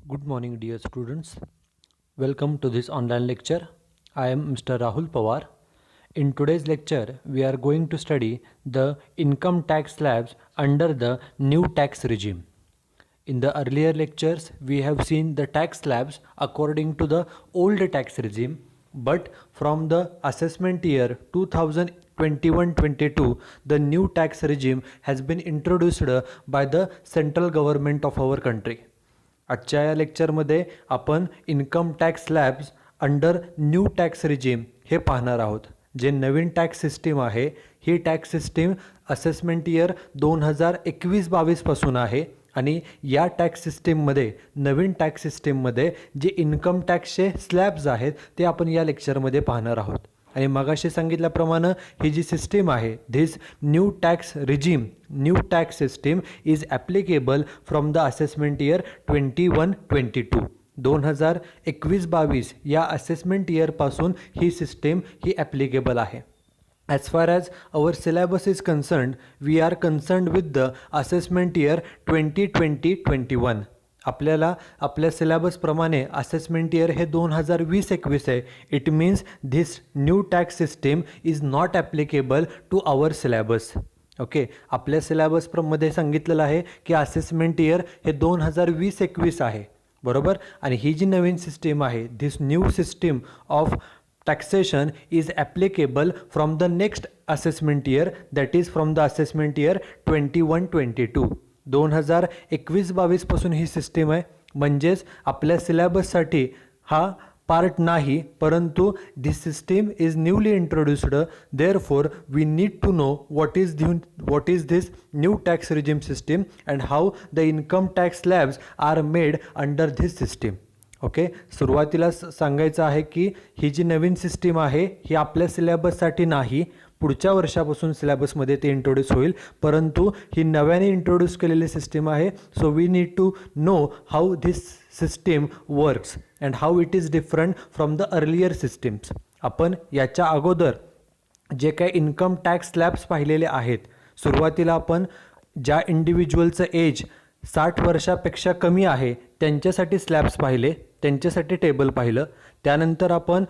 Good morning, dear students. Welcome to this online lecture. I am Mr. Rahul Pawar. In today's lecture, we are going to study the income tax slabs under the new tax regime. In the earlier lectures, we have seen the tax slabs according to the old tax regime, but from the assessment year 2021-22, the new tax regime has been introduced by the central government of our country. आजच्या या लेक्चरमध्ये आपण income tax slabs under new tax regime हे पाहणार आहोत. जे नवीन tax system आहे ही tax system assessment year 2021-22 पासून आहे आणि या टॅक्स सिस्टीममध्ये नवीन टॅक्स सिस्टीममध्ये जे इन्कम टॅक्सचे स्लॅब्स आहेत ते आपण या लेक्चरमध्ये पाहणार आहोत. आणि मगाशी सांगितल्याप्रमाणे ही जी सिस्टीम आहे this new tax regime new tax system is applicable from the assessment year 21-22 2021-22 या असेसमेंट इयरपासून ही सिस्टीम ही ॲप्लिकेबल आहे. As far as our syllabus is concerned, we are concerned with the assessment year 2020-21. आपल्याला आपल्या सिलेबसप्रमाणे assessment year हे 2020-21 आहे. It means this new tax system is not applicable to our syllabus. Okay, आपल्या सिलेबसमध्ये सांगितलेलं आहे की असेसमेंट इयर हे 2020-21 आहे, बरोबर. आणि ही जी नवीन सिस्टीम आहे this new system of taxation is applicable from the next assessment year, that is from the assessment year 21-22. 2021-22 पासून ही सिस्टीम आहे. म्हणजेच आपल्या सिलेबससाठी हा पार्ट नाही, परंतु this system is newly introduced. Therefore we need to know what is this new tax regime system and how the income tax slabs are made under this system. Okay, सुरुवातीला सांगायचं आहे की ही जी नवीन सिस्टीम आहे ही आपल्या सिलेबससाठी नाही, पुढच्या वर्षापासून सिलेबसमध्ये ते इंट्रोड्यूस होईल, परंतु ही नव्याने इंट्रोड्यूस केलेली सिस्टीम आहे. So we need to know how this system works and how it is different from the earlier systems. आपण याच्या अगोदर जे काही इन्कम टॅक्स स्लॅब्स पाहिलेले आहेत, सुरुवातीला आपण ज्या इंडिव्हिज्युअलचं एज 60 वर्षापेक्षा कमी आहे त्यांच्यासाठी स्लॅब्स पाहिले, त्यांच्यासाठी टेबल पाहिलं. त्यानंतर आपण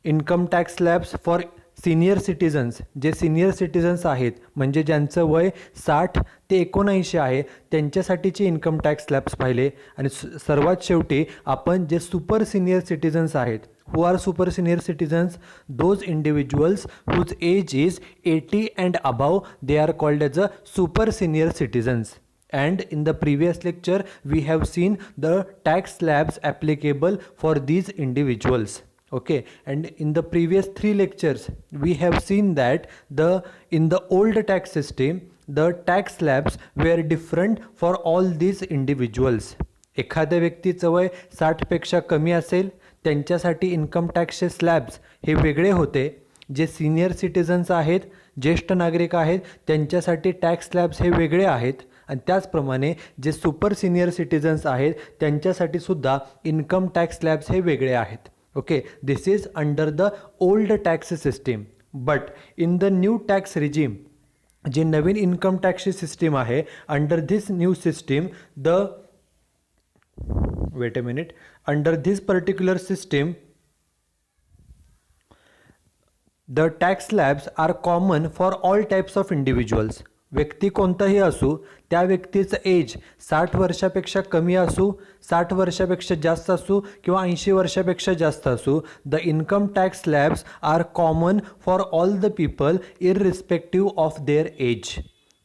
income tax slabs for senior citizens, जे सिनियर सिटिझन्स आहेत म्हणजे ज्यांचं वय 60 ते 79 आहे त्यांच्यासाठीचे इन्कम टॅक्स स्लॅब्स पाहिले. आणि सर्वात शेवटी आपण जे सुपर सिनियर सिटिझन्स आहेत, who are super senior citizens, those individuals whose age is 80 and above, they are called as a super senior citizens. And in the previous lecture we have seen the tax slabs applicable for these individuals. Okay, and in the previous 3 lectures we have seen that in the old tax system the tax slabs were different for all these individuals. एखाद्या व्यक्तीचं वय 60 पेक्षा कमी असेल त्यांच्यासाठी income टॅक्सचे slabs हे वेगळे होते. जे सिनियर सिटिझन्स आहेत, ज्येष्ठ नागरिक आहेत, त्यांच्यासाठी टॅक्स स्लॅब्स हे वेगळे आहेत. आणि त्याचप्रमाणे जे सुपर सिनियर सिटिझन्स आहेत त्यांच्यासाठी सुद्धा इन्कम टॅक्स स्लॅब्स हे वेगळे आहेत. Okay, this is under the old tax system. But in the new tax regime, जे नवीन इन्कम टॅक्सची सिस्टीम आहे, under this new system under this particular system the tax slabs are common for all types of individuals. व्यक्ती कोणताही असू, त्या व्यक्तीचं age 60 वर्षापेक्षा कमी असू, 60 वर्षापेक्षा जास्त असू किंवा 80 वर्षापेक्षा जास्त असू, the income tax slabs are common for all the people irrespective of their age.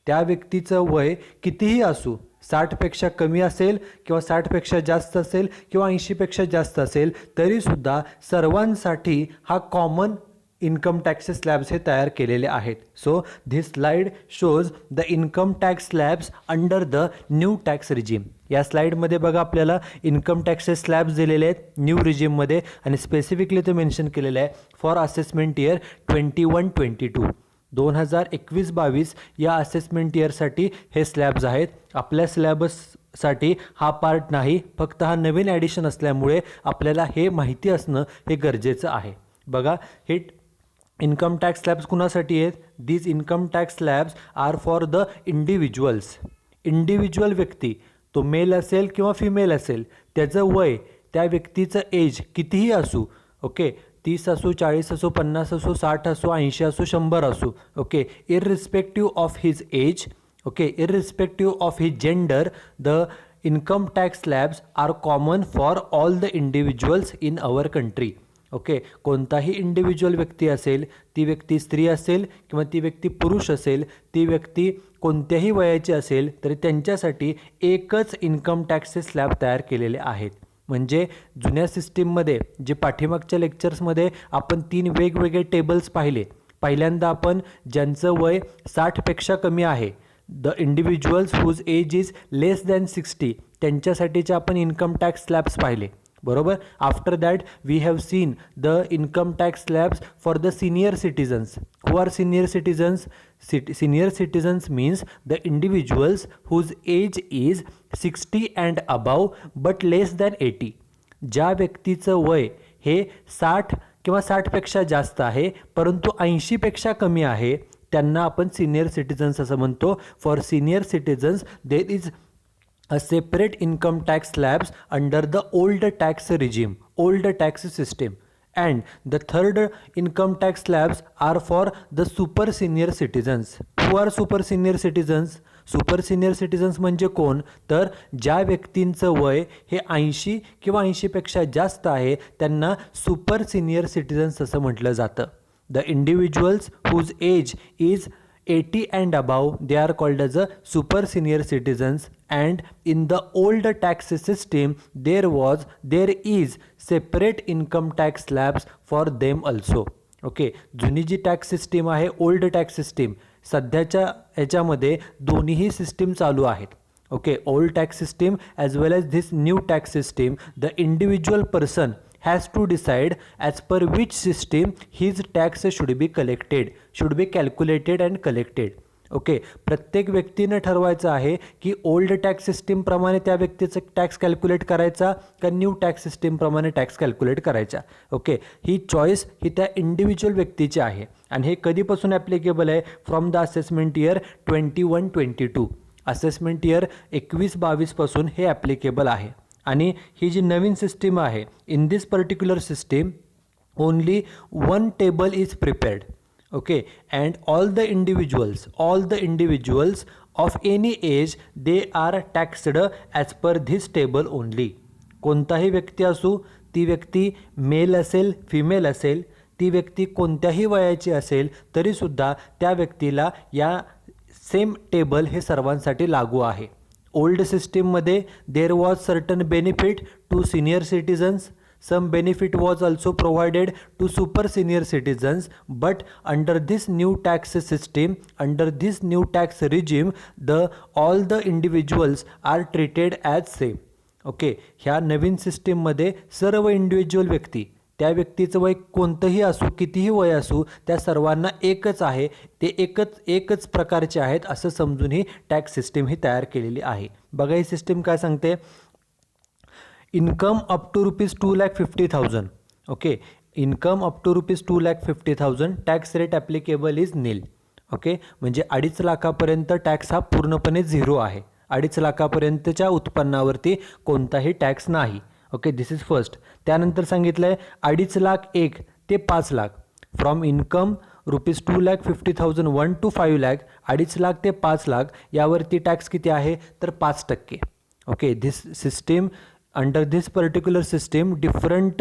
त्या व्यक्तीचं वय कितीही असू, 60पेक्षा कमी असेल किंवा 60पेक्षा जास्त असेल किंवा 80पेक्षा जास्त असेल, तरीसुद्धा सर्वांसाठी हा कॉमन इन्कम टॅक्स स्लॅब्स हे तयार केलेले आहेत. So this slide shows the income tax slabs under the new tax regime. या स्लाइडमध्ये बघा आपल्याला इन्कम टॅक्सचे स्लॅब्स दिलेले आहेत न्यू रिजीममध्ये आणि स्पेसिफिकली ते मेन्शन केलेलं आहे फॉर असेसमेंट इयर 21-22. 2021-22 या असेसमेंट इयरसाठी हे स्लॅब्स आहेत. आपल्या सिलेबससाठी हा पार्ट नाही, फक्त हा नवीन ॲडिशन असल्यामुळे आपल्याला हे माहिती असणं हे गरजेचं आहे. बघा, हे इन्कम टॅक्स स्लॅब्स कुणासाठी आहेत? These income tax slabs are for the individuals. Individual व्यक्ती तो मेल असेल किंवा फिमेल असेल, त्याचं वय, त्या व्यक्तीचं एज कितीही असू, ओके, 30 असो, 40 असो, 50 असो, 60 असो, 80 असो, 100 असो, okay, irrespective of his age, okay, irrespective of his gender, the income tax slabs are common for all the individuals in our country. Okay, कोणताही इंडिव्हिज्युअल व्यक्ती असेल, ती व्यक्ती स्त्री असेल किंवा ती व्यक्ती पुरुष असेल, ती व्यक्ती कोणत्याही वयाची असेल, तरी त्यांच्यासाठी एकच इन्कम टॅक्सचे स्लॅब तयार केलेले आहेत. म्हणजे जुन्या सिस्टीममध्ये जे पाठीमागच्या लेक्चर्समध्ये आपण 3 वेगवेगळे टेबल्स पाहिले. पहिल्यांदा आपण ज्यांचं वय 60पेक्षा कमी आहे, the individuals whose age is less than 60, त्यांच्यासाठीचे आपण इन्कम टॅक्स स्लॅब्स पाहिले, बरोबर. After that we have seen the income tax slabs for the senior citizens. Who are senior citizens? Senior citizens means the individuals whose age is 60 and above but less than 80. ज्या व्यक्तीचं वय हे 60 किंवा 60पेक्षा जास्त आहे परंतु 80पेक्षा कमी आहे, त्यांना आपण सिनियर सिटीजन्स असं म्हणतो. For senior citizens there is a separate income tax slabs under the old tax regime, old tax system. And the third income tax slabs are for the super senior citizens. Who are super senior citizens? Super senior citizens म्हणजे कोण? तर ज्या व्यक्तींचं वय हे 80 किंवा 80पेक्षा जास्त आहे त्यांना सुपर सिनियर सिटीजन्स असं म्हटलं जातं. The individuals whose age is 80 and above, they are called as a super senior citizens. And in the old tax system there is separate income tax slabs for them also. Okay, जुनी जी tax system आहे, old tax system, सध्याच्या ह्याच्यामध्ये दोन्हीही system चालू आहेत. Okay, old tax system as well as this new tax system, the individual person has to decide as per which system his tax should be calculated and collected. Okay, प्रत्येक व्यक्तीनं ठरवायचं आहे की ओल्ड टॅक्स सिस्टीमप्रमाणे त्या व्यक्तीचं tax calculate करायचा का new tax सिस्टीमप्रमाणे टॅक्स कॅल्क्युलेट करायचा. ओके, ही चॉईस ही त्या इंडिव्हिज्युअल व्यक्तीची आहे आणि हे कधीपासून ॲप्लिकेबल आहे? From the assessment year 21-22. Assessment year 21-22 पासून हे ॲप्लिकेबल आहे. आणि ही जी नवीन सिस्टीम आहे, in this particular system only one table is prepared. Okay, and all the individuals of any age they are taxed as per this table only. कोणताही व्यक्ती असू, ती व्यक्ती मेल असेल, फिमेल असेल, ती व्यक्ती कोणत्याही वयाची असेल तरीसुद्धा त्या व्यक्तीला या सेम टेबल हे सर्वांसाठी लागू आहे. ओल्ड सिस्टीममध्ये there was certain benefit to senior citizens, some benefit was also provided to super senior citizens, but under this new tax system, under this new tax regime, all the individuals are treated as same. Okay, ह्या नवीन सिस्टीममध्ये सर्व individual व्यक्ती, त्या व्यक्तीचं वय कोणतंही असू, कितीही वय असू, त्या सर्वांना एकच आहे, ते एकच प्रकारचे आहेत असं समजून ही टॅक्स सिस्टीम ही तयार केलेली आहे. बघा ही सिस्टीम काय सांगते. Income up to ₹2,50,000. Okay, income up to ₹2,50,000 tax rate applicable is nil. Okay, म्हणजे 2.5 लाखापर्यंत टॅक्स हा पूर्णपणे झिरो आहे. 2.5 लाखापर्यंतच्या उत्पन्नावरती कोणताही टॅक्स नाही. Okay, this is first. त्यानंतर सांगितलं आहे 2,50,000 ते 5 lakh. From income ₹2,50,000 1 to 5 lakh, 2.5 lakh ते 5 लाख यावरती टॅक्स किती आहे तर 5%. Okay, this system, under this particular system different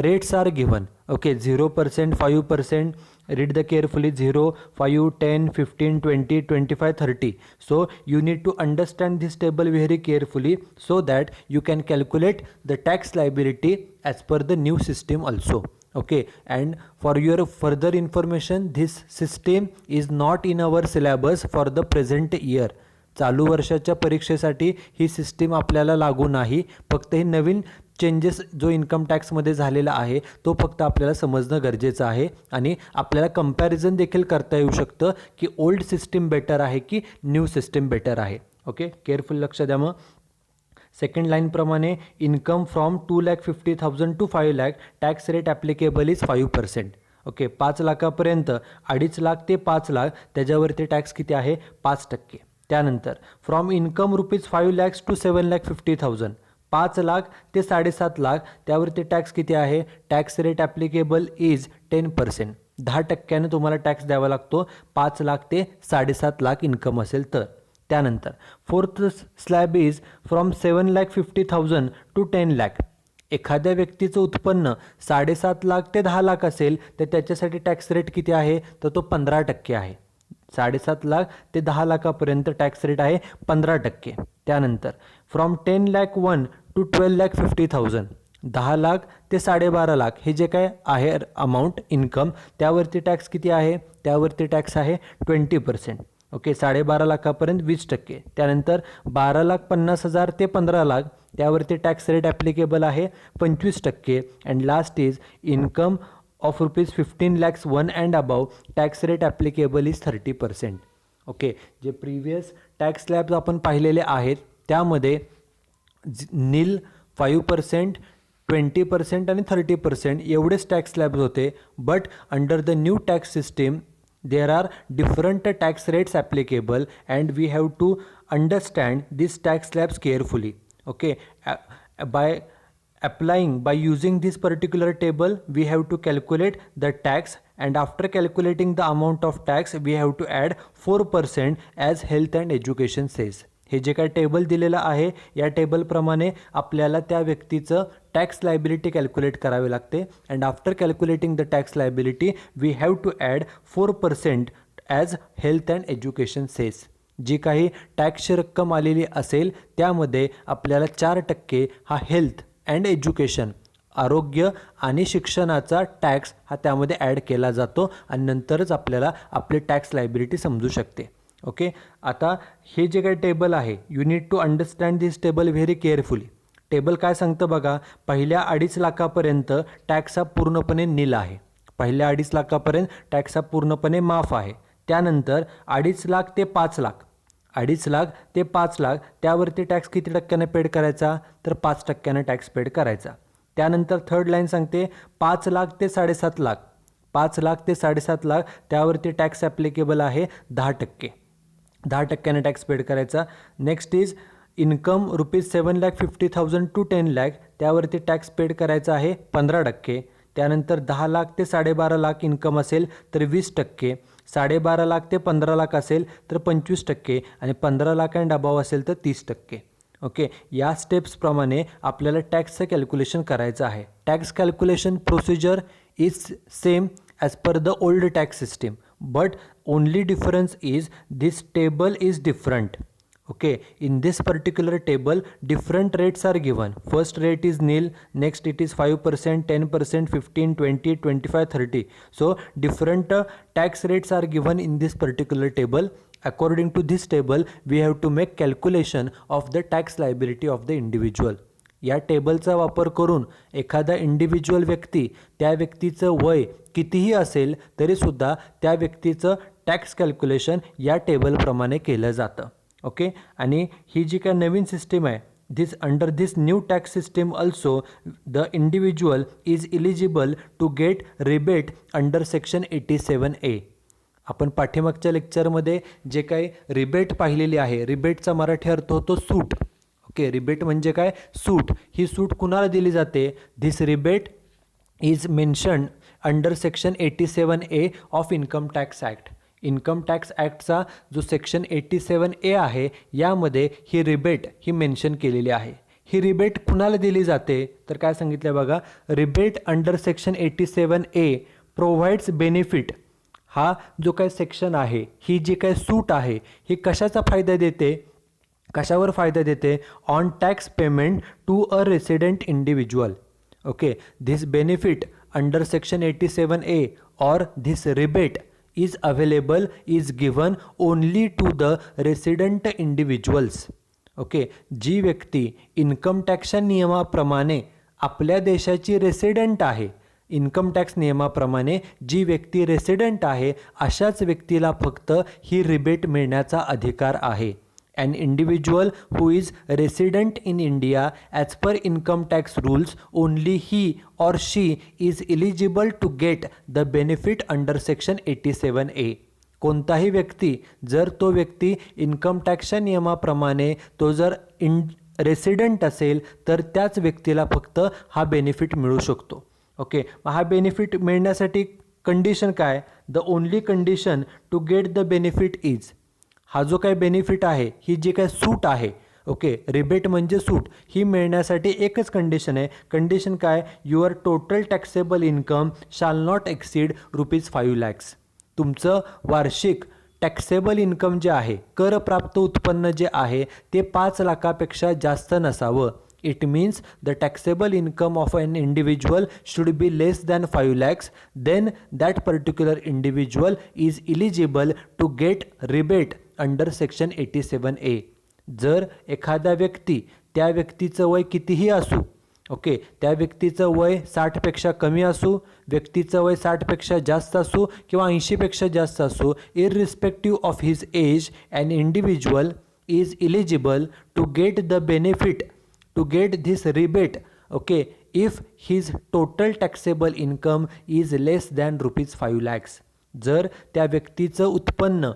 rates are given. Okay, 0%, 5%, read the carefully, 0, 5, 10, 15, 20, 25, 30. So you need to understand this table very carefully so that you can calculate the tax liability as per the new system also. Okay, and for your further information, this system is not in our syllabus for the present year. चालू वर्षाच्या परीक्षेसाठी ही system आपल्याला लागू नाही. फक्त हे नवीन changes जो income टॅक्समध्ये झालेला आहे तो फक्त आपल्याला समजणं गरजेचं आहे आणि आपल्याला कंपॅरिझन देखील करता येऊ शकतं की ओल्ड सिस्टीम बेटर आहे की न्यू सिस्टीम बेटर आहे. ओके, केअरफुल लक्ष द्या. मग सेकंड लाईनप्रमाणे income from 2,50,000 to 5 lakh tax rate applicable is 5%. Okay, 5 लाखापर्यंत 2.5 लाख ते 5 लाख त्याच्यावरती टॅक्स किती आहे 5%. त्यानंतर from income ₹5 lakhs to 7,50,000, 5 lakh ते 7.5 लाख त्यावरती टॅक्स किती आहे? Tax rate applicable is 10%. 10% तुम्हाला टॅक्स द्यावा लागतो 5 लाख ते 7.5 लाख इन्कम असेल तर. त्यानंतर fourth slab is from 7,50,000 to 10 lakh. एखाद्या व्यक्तीचं उत्पन्न 7.5 लाख ते 10 लाख असेल तर त्याच्यासाठी टॅक्स रेट किती आहे? तर तो 15% आहे. 7.5 लाख ते 10 लाखापर्यंत टॅक्स रेट आहे 15%. त्यानंतर फ्रॉम 10,01,000 to 12,50,000, 10 लाख ते 12.5 लाख हे जे काय आहे अमाऊंट इन्कम त्यावरती टॅक्स किती आहे? त्यावरती टॅक्स आहे 20%. ओके, 12.5 लाखापर्यंत 20%. त्यानंतर 12,50,000 ते 15 लाख त्यावरती टॅक्स रेट ॲप्लिकेबल आहे 25%. And last is income of ₹15 lakhs 1 and above, tax rate applicable is 30%. Okay, जे प्रिव्हियस टॅक्स स्लॅब्स आपण पाहिलेले आहेत त्यामध्ये नील 5%, 20% आणि 30% एवढेच टॅक्स स्लॅब्स होते. But under the new tax system there are different tax rates applicable and we have to understand these tax slabs carefully. Okay, by using this particular table we have to calculate the tax, and after calculating the amount of tax we have to add 4% as health and education says. हे जे काय table दिलेलं आहे या टेबलप्रमाणे आपल्याला त्या व्यक्तीचं tax liability calculate करावे लागते. And after calculating the tax liability we have to add 4% as health and education cess. जी काही टॅक्सची रक्कम आलेली असेल त्यामध्ये आपल्याला 4% हा हेल्थ अँड एज्युकेशन आरोग्य आणि शिक्षणाचा टॅक्स हा त्यामध्ये ॲड केला जातो आणि नंतरच आपल्याला आपली टॅक्स लायबिलिटी समजू शकते. ओके, आता हे जे काही टेबल आहे you need to understand this table very carefully. Table काय सांगतं बघा, पहिल्या 2.5 लाखापर्यंत टॅक्स हा पूर्णपणे नील आहे. पहिल्या 2.5 लाखापर्यंत टॅक्स हा पूर्णपणे माफ आहे. त्यानंतर 2.5 लाख ते 5 लाख, 2.5 लाख ते 5 लाख त्यावरती टॅक्स किती टक्क्याने पेड करायचा? तर 5% टॅक्स पेड करायचा. त्यानंतर थर्ड लाईन सांगते 5 लाख ते 7.5 लाख, 5 लाख ते 7.5 लाख त्यावरती टॅक्स ॲप्लिकेबल आहे 10%. 10% टॅक्स पेड करायचा. Next is income ₹7,50,000 to 10 lakh त्यावरती टॅक्स पेड करायचा आहे 15%. त्यानंतर 10 लाख ते 12.5 लाख इन्कम असेल तर 20%, 12.5 लाख ते 15 लाख असेल तर 25% आणि 15 लाख अँड अबाव असेल तर 30%. ओके, या स्टेप्सप्रमाणे आपल्याला टॅक्सचं कॅल्क्युलेशन करायचं आहे. Tax calculation procedure is same as per the old tax system, but only difference is this table is different. Okay, in this particular table different rates are given. First rate is nil, next it is 5%, 10%, 15, 20, 25, 30. So different tax rates are given in this particular table. According to this table we have to make calculation of the tax liability of the individual. या टेबलचा वापर करून एखादा individual व्यक्ती, त्या व्यक्तीचं वय कितीही असेल तरीसुद्धा त्या व्यक्तीचं टॅक्स कॅल्क्युलेशन या टेबलप्रमाणे केलं जातं. ओके, आणि ही जी काय नवीन सिस्टीम आहे under this new tax system also the individual is eligible to get rebate under section 87A. आपण पाठीमागच्या लेक्चरमध्ये जे काही रिबेट पाहिलेली आहे, रिबेटचा मराठी अर्थ होतो सूट. ओके, रिबेट म्हणजे काय? सूट. ही सूट कुणाला दिली जाते? This rebate is mentioned under section 87A of income tax act. Income tax ॲक्टचा जो सेक्शन 87A आहे यामध्ये ही रिबेट ही मेन्शन केलेली आहे. ही रिबेट कुणाला दिली जाते? तर काय सांगितलं बघा, rebate under section 87A provides benefit. हा जो काय सेक्शन आहे, ही जी काय सूट आहे ही कशाचा फायदा देते? कशावर फायदा देते? On tax payment to a resident individual. Okay, this benefit under section 87A और this rebate is available is given only to the resident individuals. Okay, जी व्यक्ती इन्कम टॅक्सच्या नियमाप्रमाणे आपल्या देशाची रेसिडेंट आहे, इन्कम टॅक्स नियमाप्रमाणे जी व्यक्ती रेसिडेंट आहे अशाच व्यक्तीला फक्त ही रिबेट मिळण्याचा अधिकार आहे. An individual who is resident in India as per income tax rules, only he or she is eligible to get the benefit under section 87A. कोणताही व्यक्ती जर तो व्यक्ती इन्कम टॅक्सच्या नियमाप्रमाणे तो जर रेसिडेंट असेल तर त्याच व्यक्तीला फक्त हा बेनिफिट मिळू शकतो. ओके, हा बेनिफिट मिळण्यासाठी कंडिशन काय? The only condition to get the benefit is, हा जो काय बेनिफिट आहे, ही जी काय सूट आहे, ओके, रिबेट म्हणजे सूट, ही मिळण्यासाठी एकच कंडिशन आहे. कंडिशन काय? युअर टोटल टॅक्सेबल इन्कम शाल नॉट एक्सीड ₹5 lakhs. तुमचं वार्षिक टॅक्सेबल इन्कम जे आहे, करप्राप्त उत्पन्न जे आहे ते 5 लाखापेक्षा जास्त नसावं. It means the taxable income of an individual should be less than 5 lakhs. Then that particular individual is eligible to get rebate under section 87A. जर एखादा व्यक्ती, त्या व्यक्तीचं वय कितीही असू, ओके, त्या व्यक्तीचं वय 60पेक्षा कमी असू, व्यक्तीचं वय 60पेक्षा जास्त असू किंवा 80पेक्षा जास्त असू, irrespective of his age, an individual is eligible to get the benefit, to get this rebate, okay, if his total taxable income is less than ₹5 lakhs. जर त्या व्यक्तीचं उत्पन्न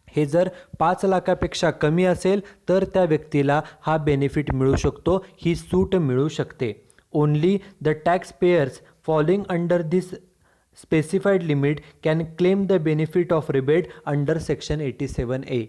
हे जर 5 लाखापेक्षा कमी असेल तर त्या व्यक्तीला हा बेनिफिट मिळू शकतो, ही सूट मिळू शकते. Only the tax pairs falling under this specified limit can claim the benefit of rebate under section 87A.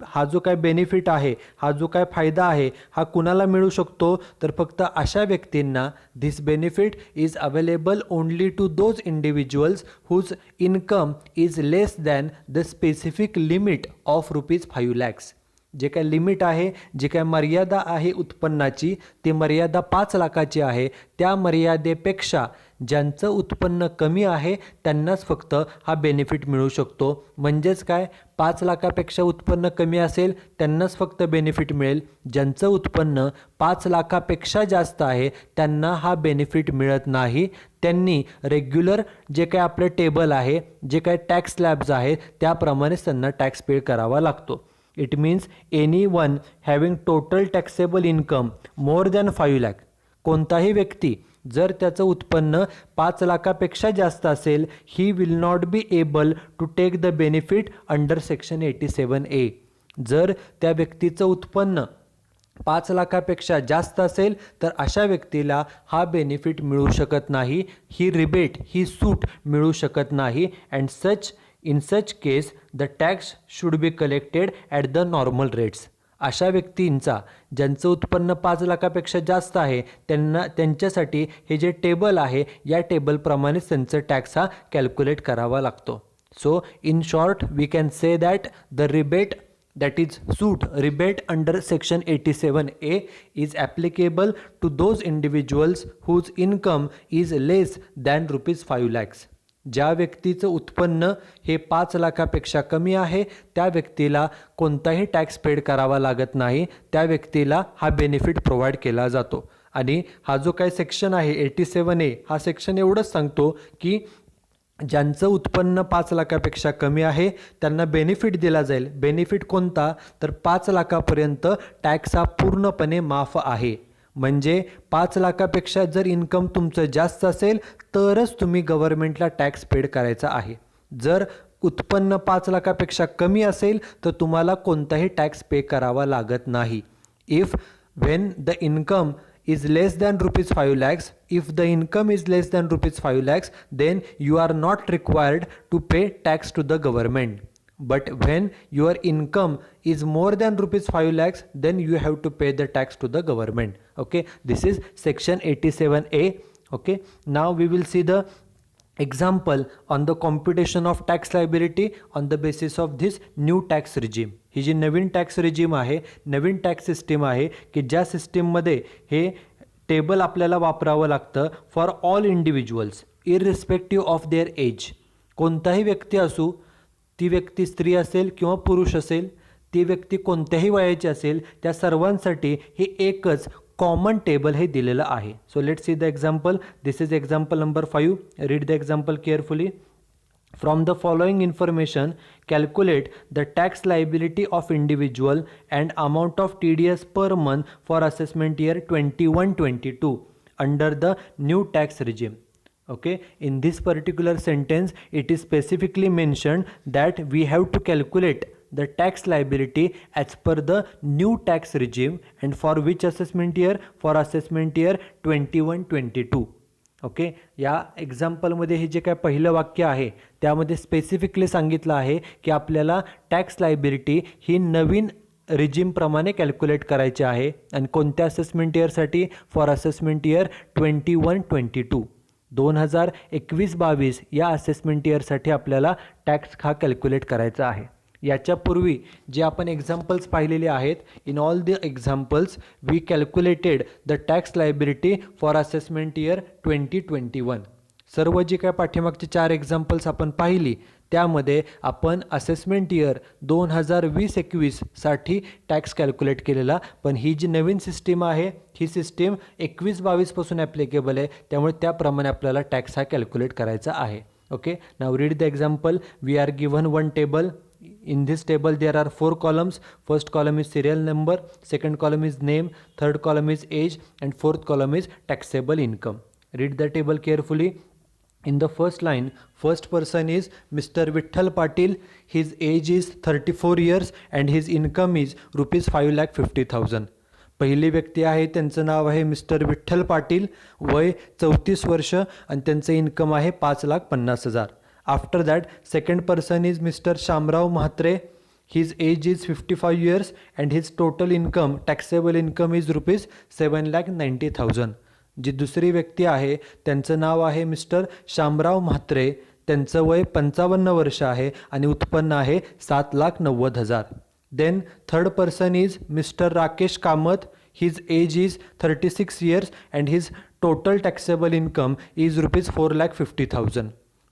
हा जो काय बेनिफिट आहे, हा जो काय फायदा आहे, हा कुणाला मिळू शकतो? तर फक्त अशा व्यक्तींना. This benefit is available only to those individuals whose income is less than the specific limit of ₹5 lakhs. जे काय लिमिट आहे, जे काय मर्यादा आहे उत्पन्नाची, ती मर्यादा 5 लाखाची आहे. त्या मर्यादेपेक्षा ज्यांचं उत्पन्न कमी आहे त्यांनाच फक्त हा बेनिफिट मिळू शकतो. म्हणजेच काय? 5 लाखापेक्षा उत्पन्न कमी असेल त्यांनाच फक्त बेनिफिट मिळेल. ज्यांचं उत्पन्न 5 लाखापेक्षा जास्त आहे त्यांना हा बेनिफिट मिळत नाही. त्यांनी रेग्युलर जे काय आपलं टेबल आहे, जे काय टॅक्स स्लॅब्स आहेत, त्याप्रमाणेच त्यांना टॅक्स पे करावा लागतो. It means anyone having total taxable income more than 5 lakh, कोणताही व्यक्ती जर त्याचं उत्पन्न 5 लाखापेक्षा जास्त असेल, he will not be able to take the benefit under section 87A. जर त्या व्यक्तीचं उत्पन्न 5 लाखापेक्षा जास्त असेल तर अशा व्यक्तीला हा बेनिफिट मिळू शकत नाही, ही रिबेट, ही सूट मिळू शकत नाही. And in such case the tax should be collected at the normal rates. अशा व्यक्तींचा ज्यांचं उत्पन्न 5 लाखापेक्षा जास्त आहे त्यांच्यासाठी हे जे टेबल आहे, या टेबलप्रमाणेच त्यांचं टॅक्स हा कॅल्क्युलेट करावा लागतो. So in short we can say that the rebate, that is suit, rebate under section 87A is applicable to those individuals whose income is less than ₹5 lakhs. ज्या व्यक्तीचं उत्पन्न हे 5 लाखापेक्षा कमी आहे त्या व्यक्तीला कोणताही टॅक्स पेड करावा लागत नाही. त्या व्यक्तीला हा बेनिफिट प्रोव्हाइड केला जातो. आणि हा जो काय सेक्शन आहे 87A, हा सेक्शन एवढंच सांगतो की ज्यांचं उत्पन्न 5 लाखापेक्षा कमी आहे त्यांना बेनिफिट दिला जाईल. बेनिफिट कोणता? तर 5 लाखापर्यंत टॅक्स हा पूर्णपणे माफ आहे. म्हणजे 5 लाखापेक्षा जर इन्कम तुमचं जास्त असेल तरच तुम्ही गव्हर्नमेंटला टॅक्स पेड करायचा आहे. जर उत्पन्न 5 लाखापेक्षा कमी असेल तर तुम्हाला कोणताही टॅक्स पे करावा लागत नाही. If when the income is less than ₹5 lakhs, if the income is less than ₹5 lakhs, then you are not required to pay tax to the government. But when your income is more than ₹5 lakhs, then you have to pay the tax to the government. Okay, this is section 87A. Okay, now we will see the example on the computation of tax liability on the basis of this new tax regime. ही जी नवीन tax regime आहे, नवीन tax system आहे की ज्या सिस्टीममध्ये हे टेबल आपल्याला वापरावं लागतं for all individuals irrespective of their age. कोणताही व्यक्ती असू, ती व्यक्ती स्त्री असेल किंवा पुरुष असेल, ती व्यक्ती कोणत्याही वयाची असेल, त्या सर्वांसाठी हे एकच कॉमन टेबल हे दिलेलं आहे. So let's see the example. This is example number 5. Read the example carefully. From the following information, calculate the tax liability of individual and amount of TDS per month for assessment year 21-22 under the new tax regime. Okay, in this particular sentence it is specifically mentioned that we have to calculate the tax liability as per the new tax regime, and for which assessment year? For assessment year 21-22. Okay, या एक्झाम्पलमध्ये हे जे काय पहिलं वाक्य आहे त्यामध्ये specifically सांगितलं आहे की आपल्याला टॅक्स लायबिलिटी ही नवीन रिजिमप्रमाणे कॅल्क्युलेट करायची आहे. आणि कोणत्या असेसमेंट इयरसाठी? For assessment year 21-22. 2021-22 या असेसमेंट इयरसाठी आपल्याला टॅक्स हा कॅल्क्युलेट करायचा आहे. याच्यापूर्वी जे आपण एक्झाम्पल्स पाहिलेले आहेत, in all the examples we calculated the tax liability for assessment year 2021. सर्व जी काय पाठीमागचे 4 एक्झाम्पल्स आपण पाहिली त्यामध्ये आपण असेसमेंट इयर 2020-21 साठी टॅक्स कॅल्क्युलेट केलेला. पण ही जी नवीन सिस्टीम आहे ही सिस्टीम 21-22 पासून ॲप्लिकेबल आहे, त्यामुळे त्याप्रमाणे आपल्याला टॅक्स हा कॅल्क्युलेट करायचा आहे. Okay, now read the example. We are given one table. In this table there are 4 columns. First column is serial number, second column is name, third column is age, and fourth column is taxable income. Read the table carefully. In the first line, first person is Mr. Vitthal Patil. His age is 34 years and his income is rupees 5,50,000. पहिली व्यक्ती आहे त्यांचं नाव आहे Mr Vitthal Patil, वय 34 वर्ष आणि त्यांचं income आहे 5,50,000. After that, second person is Mr. Shamrao Mahatre. His age is 55 years and his total income, taxable income is rupees 7,90,000. जी दुसरी व्यक्ती आहे त्यांचं नाव आहे मिस्टर शामराव म्हात्रे. त्यांचं वय 55 वर्ष आहे आणि उत्पन्न आहे 7,90,000. Then third person is Mr. Rakesh Kamath. His age is 36 years and his total taxable income is rupees 4,50,000.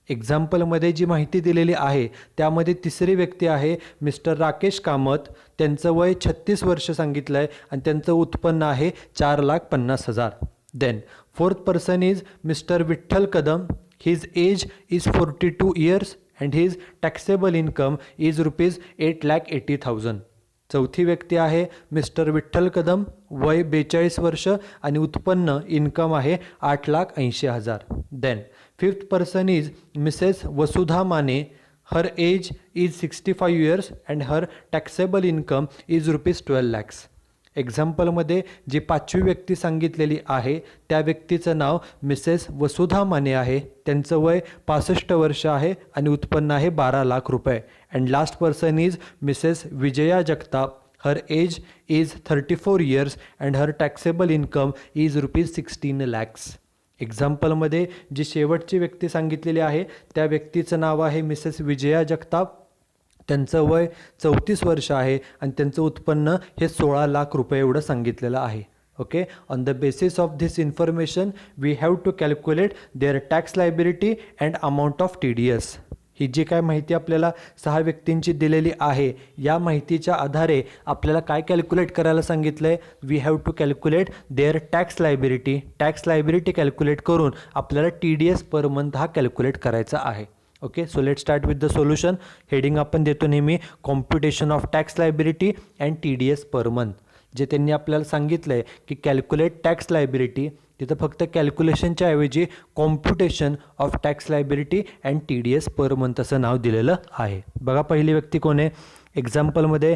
एक्झाम्पलमध्ये जी माहिती दिलेली आहे त्यामध्ये तिसरी व्यक्ती आहे मिस्टर राकेश कामत. त्यांचं वय 36 वर्ष सांगितलं आहे आणि त्यांचं उत्पन्न आहे 4,50,000. Then fourth person is Mr Vitthal Kadam. His age is 42 years and his taxable income is rupees 8,80,000. चौथी व्यक्ती आहे मिस्टर विठ्ठल कदम, वय 42 वर्ष आणि उत्पन्न इन्कम आहे 8,80,000. Then fifth person is Mrs Vasudha Mane. Her age is 65 years and her taxable income is rupees 12 lakhs. एक्झाम्पलमध्ये जी 5वी व्यक्ती सांगितलेली आहे त्या व्यक्तीचं नाव मिसेस वसुधा माने आहे. त्यांचं वय 65 वर्ष आहे आणि उत्पन्न आहे 12 लाख रुपये. And last person is Mrs Vijaya Jagtap. Her age is 34 years and her taxable income is rupees 16 lakhs. एक्झाम्पलमध्ये जी शेवटची व्यक्ती सांगितलेली आहे त्या व्यक्तीचं नाव आहे मिसेस विजया जगताप. त्यांचं वय 34 वर्ष आहे आणि त्यांचं उत्पन्न हे 16 लाख रुपये एवढं सांगितलेलं आहे. Okay, on the basis of this information we have to calculate their tax liability and amount of TDS. ही जी काय माहिती आपल्याला 6 व्यक्तींची दिलेली आहे या माहितीच्या आधारे आपल्याला काय कॅल्क्युलेट करायला सांगितलं आहे? We have to calculate their tax liability. Tax liability calculate करून आपल्याला TDS पर मंथ हा कॅल्क्युलेट करायचा आहे. Okay, so let start with the solution. Heading आपण देतो नेहमी computation of tax liability and TDS per month. जे त्यांनी आपल्याला सांगितलं आहे की कॅल्क्युलेट टॅक्स लायबिलिटी, तिथं फक्त कॅल्क्युलेशनच्या ऐवजी computation of tax liability and TDS per month असं नाव दिलेलं आहे. बघा पहिली व्यक्ती कोण आहे? एक्झाम्पलमध्ये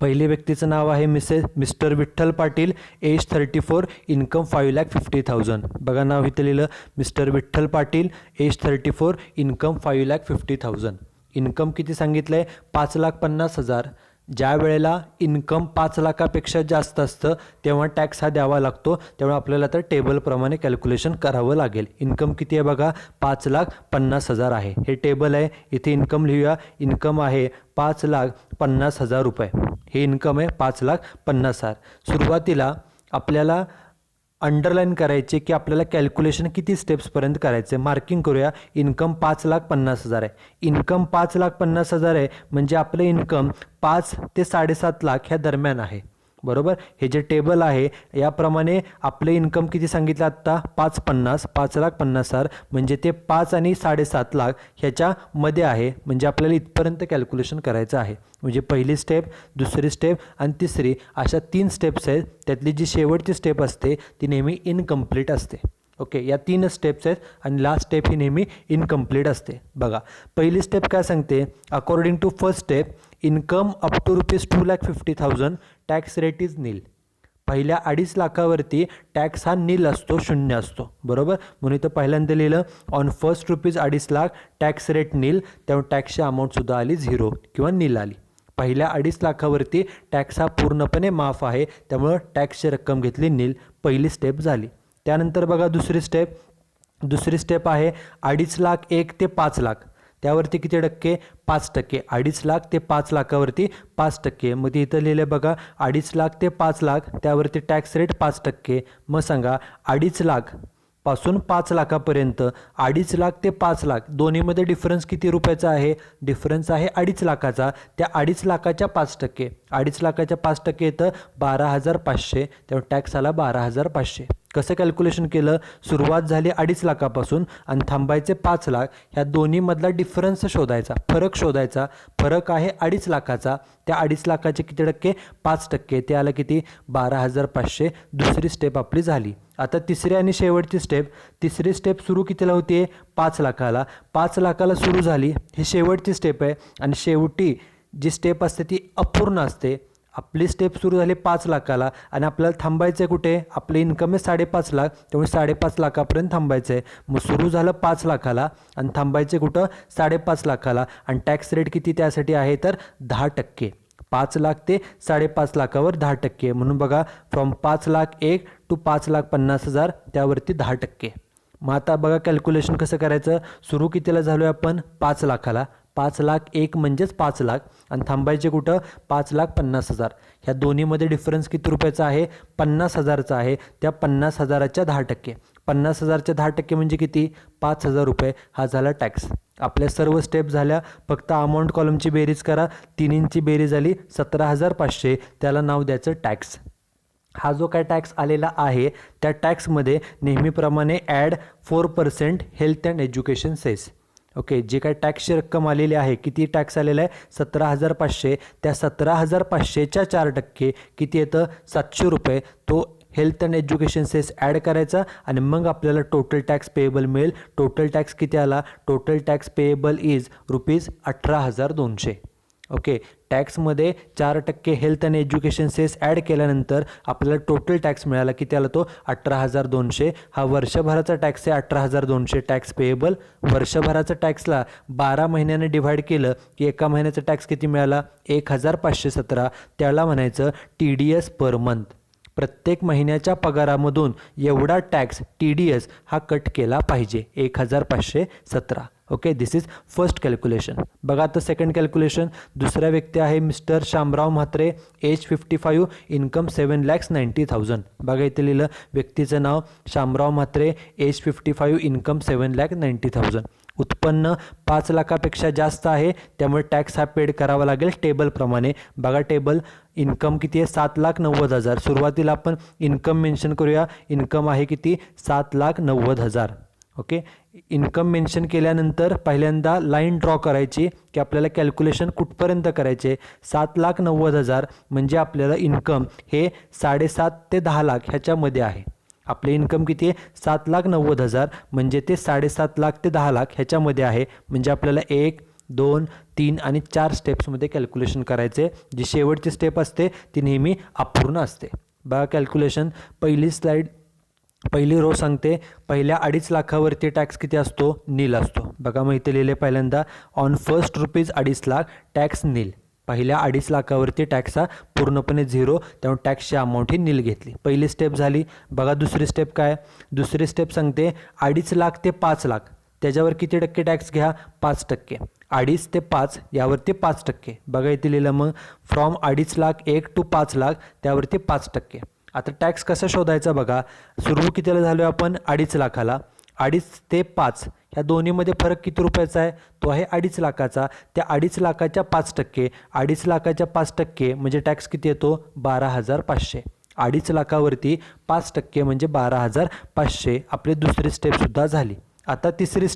पहिली व्यक्तीचं नाव आहे Mr Vitthal Patil. Age 34, income 5,50,000. बघा नाव इथं लिहिलं Mr Vitthal Patil, age 34, income 5,50,000. Income किती सांगितलं आहे? 5,50,000. ज्या वेळेला इन्कम 5 लाखापेक्षा जास्त असतं तेव्हा टॅक्स हा द्यावा लागतो. त्यामुळे आपल्याला तर टेबलप्रमाणे कॅल्क्युलेशन करावं लागेल. इन्कम किती आहे बघा? 5,50,000 आहे. हे टेबल आहे, इथे इन्कम लिहूया. इन्कम आहे 5,50,000 रुपये. हे इन्कम आहे 5,50,000. सुरुवातीला आपल्याला अंडरलाईन करायचे की आपल्याला कॅल्क्युलेशन किती स्टेप्सपर्यंत करायचे. मार्किंग करूया. इन्कम 5,50,000 आहे. इन्कम 5,50,000 आहे म्हणजे आपलं इन्कम 5 ते 7.5 लाख ह्या दरम्यान आहे. बरोबर, हे जे टेबल आहे याप्रमाणे आपलं इन्कम किती सांगितलं आत्ता? 5,50,000 म्हणजे ते 5 आणि 7.5 लाख ह्याच्यामध्ये आहे. म्हणजे आपल्याला इथपर्यंत कॅल्क्युलेशन करायचं आहे. म्हणजे पहिली स्टेप, दुसरी स्टेप आणि तिसरी अशा 3 स्टेप्स आहेत. त्यातली जी शेवटची स्टेप असते ती नेहमी इनकम्प्लीट असते. ओके, या 3 स्टेप्स आहेत आणि लास्ट स्टेप ही नेहमी इनकम्प्लीट असते. बघा, पहिली स्टेप काय सांगते, according to first step income up to ₹2,50,000 tax rate is nil. पहिल्या 2.5 लाखावरती टॅक्स हा नील असतो, शून्य असतो, बरोबर. म्हणून इथं पहिल्यांदा लिहिलं on first ₹2.5 lakh tax rate nil, त्यामुळे टॅक्सची अमाऊंटसुद्धा आली 0 किंवा नील आली. पहिल्या 2.5 लाखावरती टॅक्स हा पूर्णपणे माफ आहे, त्यामुळं टॅक्सची रक्कम घेतली नील, पहिली स्टेप झाली. त्यानंतर बघा दुसरी स्टेप आहे 2.5 लाख 1 ते 5 लाख, त्यावरती किती टक्के, 5%. 2.5 लाख ते 5 लाखावरती 5%. मग ते इथं लिहिलं बघा 2.5 लाख ते 5 लाख त्यावरती टॅक्स रेट 5%. मग सांगा 2.5 लाख पासून 5 लाखापर्यंत, 2.5 लाख ते 5 लाख दोन्हीमध्ये डिफरन्स किती रुपयाचा आहे, डिफरन्स आहे 2.5 लाखाचा. त्या 2.5 लाखाच्या 5%, 2.5 लाखाच्या 5% येतं 12,500, त्यामुळे टॅक्स आला 12,500. कसं कॅल्क्युलेशन केलं, सुरुवात झाली 2.5 लाखापासून आणि थांबायचे 5 लाख, ह्या दोन्हीमधला डिफरन्स शोधायचा, फरक शोधायचा. फरक आहे 2.5 लाखाचा, त्या 2.5 लाखाचे किती टक्के, 5%, ते आलं किती, 12,500. दुसरी स्टेप आपली झाली. आता तिसरी आणि शेवटची स्टेप, तिसरी स्टेप सुरू कितीला होती, 5 लाखाला. 5 लाखाला सुरू झाली, ही शेवटची स्टेप आहे आणि शेवटी जी स्टेप असते ती अपूर्ण असते. आपली स्टेप सुरू झाली 5 लाखाला आणि आपल्याला थांबायचं आहे कुठे, आपले इन्कम आहे 5.5 लाख, त्यामुळे 5.5 लाखापर्यंत थांबायचं आहे. मग सुरू झालं 5 लाखाला आणि थांबायचे कुठं, 5.5 लाखाला. आणि टॅक्स रेट किती त्यासाठी आहे तर 10%. 5 लाख ते 5.5 लाखावर 10%. म्हणून बघा फ्रॉम 5 लाख 1 टू 5,50,000 त्यावरती 10%. मग आता बघा कॅल्क्युलेशन कसं करायचं, सुरू कितीला झालो आहे आपण, 5 लाखाला. 5 लाख 1 म्हणजेच 5 लाख आणि थांबायचे कुठं, 5,50,000. ह्या दोन्हीमध्ये डिफरन्स किती रुपयाचा आहे, 50,000चा आहे. त्या 50,000च्या 10%, 50,000च्या 10% म्हणजे किती, 5,000 रुपये. हा झाला टॅक्स. आपल्या सर्व स्टेप झाल्या, फक्त अमाऊंट कॉलमची बेरीज करा. तिन्हींची बेरीज झाली 17,500, त्याला नाव द्यायचं टॅक्स. हा जो काय टॅक्स आलेला आहे त्या टॅक्समध्ये नेहमीप्रमाणे add 4% health and education cess. Okay, जे काय टॅक्सची रक्कम आलेली आहे, किती टॅक्स आलेला आहे, 17,500. त्या 17,500च्या 4% किती येतं, 700 रुपये. तो health and education cess add करायचा आणि मग आपल्याला टोटल टॅक्स पेएबल मिळेल. टोटल टॅक्स किती आला, total tax payable is ₹18,200. Okay, टॅक्समध्ये 4% हेल्थ आणि एज्युकेशन सेस ॲड केल्यानंतर आपल्याला टोटल टॅक्स मिळाला, किती आला तो, 18,200. हा वर्षभराचा टॅक्स आहे, 18,200 टॅक्स पेएबल. वर्षभराचा टॅक्सला 12 महिन्याने डिव्हाइड केलं की एका महिन्याचा टॅक्स किती मिळाला, 1,517. त्याला म्हणायचं TDS पर मंथ. प्रत्येक महिन्याच्या पगारामधून एवढा टॅक्स TDS हा कट केला पाहिजे, 1,517. Okay, this is first calculation. बघा आता सेकंड कॅल्क्युलेशन. दुसरा व्यक्ती आहे Mr Shamrao Mhatre, age 55, income 7,90,000. बघा इथे लिहिलं व्यक्तीचं नाव शामराव म्हात्रे, एज 55, इन्कम 7,90,000. उत्पन्न 5 लाखापेक्षा जास्त आहे, त्यामुळे टॅक्स हा पेड करावा लागेल टेबलप्रमाणे. बघा टेबल, इन्कम किती आहे, 7,90,000. सुरुवातीला आपण इन्कम मेन्शन करूया. इन्कम आहे किती, 7,90,000. ओके, इन्कम मेन्शन केल्यानंतर पहिल्यांदा लाईन ड्रॉ करायची की आपल्याला कॅल्क्युलेशन कुठपर्यंत करायचे. 7,90,000 म्हणजे आपल्याला इन्कम हे 7.5 ते 10 लाख ह्याच्यामध्ये आहे. आपले इन्कम किती आहे, 7,90,000 म्हणजे ते 7.5 लाख ते 10 लाख ह्याच्यामध्ये आहे. म्हणजे आपल्याला 1, 2, 3 आणि 4 स्टेप्समध्ये कॅल्क्युलेशन करायचे. जी शेवटची स्टेप असते ती नेहमी अपूर्ण असते. बघा कॅल्क्युलेशन, पहिली रो सांगते पहिल्या 2.5 लाखावरती टॅक्स किती असतो, नील असतो. बघा मग इथे लिहिले पहिल्यांदा ऑन फर्स्ट ₹2.5 लाख टॅक्स नील. पहिल्या 2.5 लाखावरती टॅक्स हा पूर्णपणे 0, त्यामुळे टॅक्सची अमाऊंट ही नील घेतली. पहिली स्टेप झाली. बघा दुसरी स्टेप काय, दुसरी स्टेप सांगते 2.5 लाख ते 5 लाख त्याच्यावर किती टक्के टॅक्स घ्या, 5%. 2.5 ते 5 यावरती 5%. बघा इथे लिहिलं मग फ्रॉम 2.5 लाख 1 टू 5 लाख त्यावरती 5%. आता टॅक्स कसा शोधायचा बघा, सुरू कितीला झालो आपण, 2.5 लाखाला. 2.5 ते 5 ह्या दोन्हीमध्ये फरक किती रुपयाचा आहे, तो आहे 2.5 लाखाचा. त्या 2.5 लाखाच्या 5%, 2.5 लाखाच्या 5% म्हणजे टॅक्स किती येतो, 12,500. 2.5 लाखावरती 5% म्हणजे 12,500. आपली दुसरी स्टेपसुद्धा झाली. आता तिसरी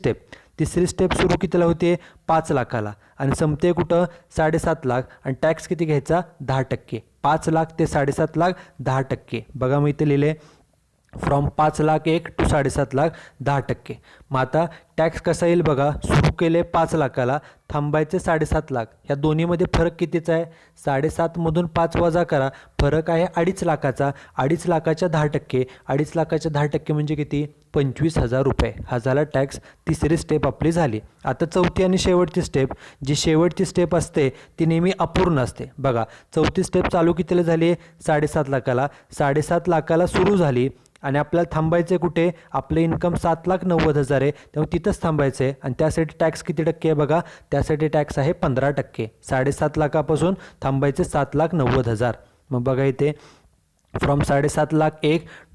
स्टेप सुरू कितीला होते, 5 लाखाला आणि संपते कुठं, 7.5 लाख. आणि टॅक्स किती घ्यायचा, 10%. 5 लाख ते 7.5 लाख 10%. बघा मी इथे लिहिले फ्रॉम 5,01,000 टू 7.5 लाख 10%. मग आता टॅक्स कसा येईल बघा, सुरू केले 5 लाखाला, थांबायचे 7.5 लाख. ह्या दोन्हीमध्ये फरक कितीचा आहे? 7.5मधून 5 वजा करा, फरक आहे 2.5 लाखाचा. 2.5 लाखाच्या 10%, 2.5 लाखाच्या 10% म्हणजे किती? 25,000 रुपये. हा झाला टॅक्स. तिसरी स्टेप आपली झाली. आता चौथी आणि शेवटची स्टेप. जी शेवटची स्टेप असते ती नेहमी अपूर्ण असते. बघा, चौथी स्टेप चालू कितीला झाली आहे? 7.5 लाखाला. 7.5 लाखाला सुरू झाली आणि आपल्याला थांबायचं आहे कुठे? आपलं इन्कम 7,90,000 आहे, त्यामुळे तिथंच थांबायचं आहे. आणि त्यासाठी टॅक्स किती टक्के आहे बघा? त्यासाठी टॅक्स आहे 15%. 7.5 लाखापासून थांबायचे 7,90,000. मग बघा इथे फ्रॉम 7.5 लाख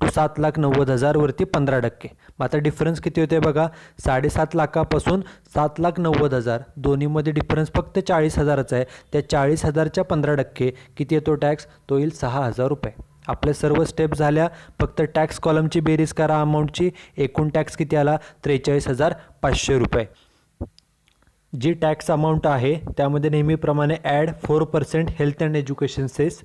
टू 7,90,000 वरती 15%. मग आता डिफरन्स किती होते बघा? 7.5 लाखापासून 7,90,000, दोन्हीमध्ये डिफरन्स फक्त 40,000चा आहे. त्या 40,000च्या 15% किती येतो टॅक्स? तो येईल 6,000 रुपये. आपल्या सर्व स्टेप झाल्या. फक्त टॅक्स कॉलमची बेरीज करा अमाऊंटची. एकूण टॅक्स किती आला? 43,500 रुपये. जी टॅक्स अमाऊंट आहे त्यामध्ये नेहमीप्रमाणे add 4% health and education cess.